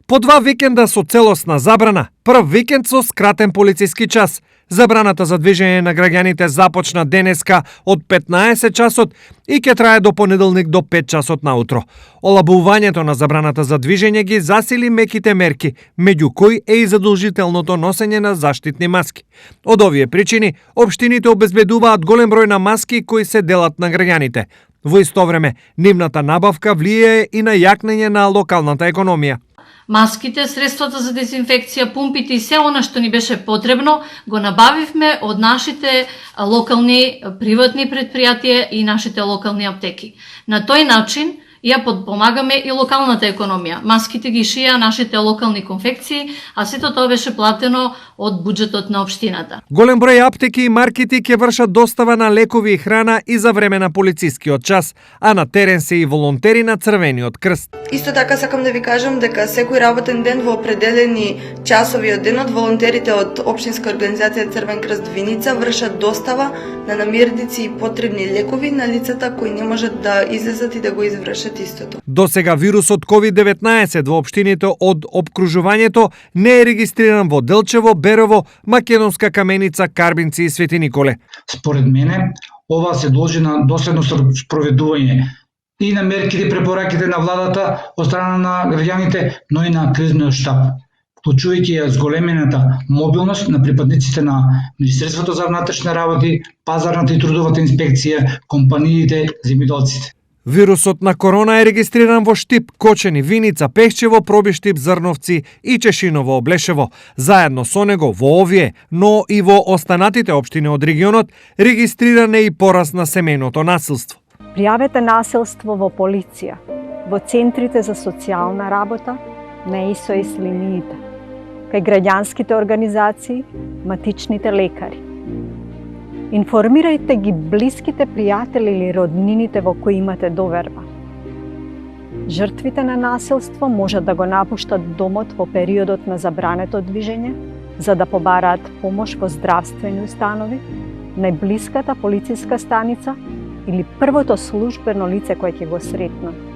По 2 викенда со целосна забрана, прв викенд со скратен полициски час. Забраната за движење на граѓаните започна денеска од 15 часот и ќе трае до понеделник до 5 часот наутро. Олабувањето на забраната за движење ги засили меките мерки, меѓу кои е и задолжителното носење на заштитни маски. Од овие причини, општините обезбедуваат голем број на маски кои се делат на граѓаните. Во исто време, нивната набавка влијае и на јакнење на локалната економија. Маските, средствата за дезинфекција, пумпите и се она што ни беше потребно, го набавивме од нашите локални приватни предпријатија и нашите локални аптеки. На тој начин ја подпомагаме и локалната економија. Маските ги шија нашите локални конфекции, а сето тоа беше платено од буџетот на општината. Голем број аптеки и маркети ќе вршат достава на лекови и храна и за време на полицискиот час, а на терен се и волонтери на Црвениот крст. Исто така сакам да ви кажам дека секој работен ден во определени часови од денот волонтерите од Општинска организација Црвен крст Виница вршат достава на намирници и потребни лекови на лицата кои не можат да излезат и да го извршат истото. До сега вирусот COVID-19 во општините од обкружувањето не е регистриран во Делчево, Берово, Македонска Каменица, Карбинци и Свети Николе. Според мене, ова се должи на доследно спроведување и на мерките и препораките на владата од страна на граѓаните, но и на кризниот штаб, вклучувајќи ја зголемената мобилност на припадниците на Министерството за внатрешни работи, пазарната и трудовата инспекција, компаниите, земјоделците. Вирусот на корона е регистриран во Штип, Кочени, Виница, Пехчево, Пробиштип, Зрновци и Чешиново, Облешево. Заедно со него во овие, но и во останатите општини од регионот, регистриран е и пораст на семејното насилство. Пријавете насилство во полиција, во центрите за социјална работа, на СОС линиите, кај граѓанските организации, матичните лекари. Информирајте ги блиските пријатели или роднините во кои имате доверба. Жртвите на насилство можат да го напуштат домот во периодот на забрането движење, за да побараат помош во здравствени установи, најблиската полициска станица или првото службено лице кое ќе го сретнат.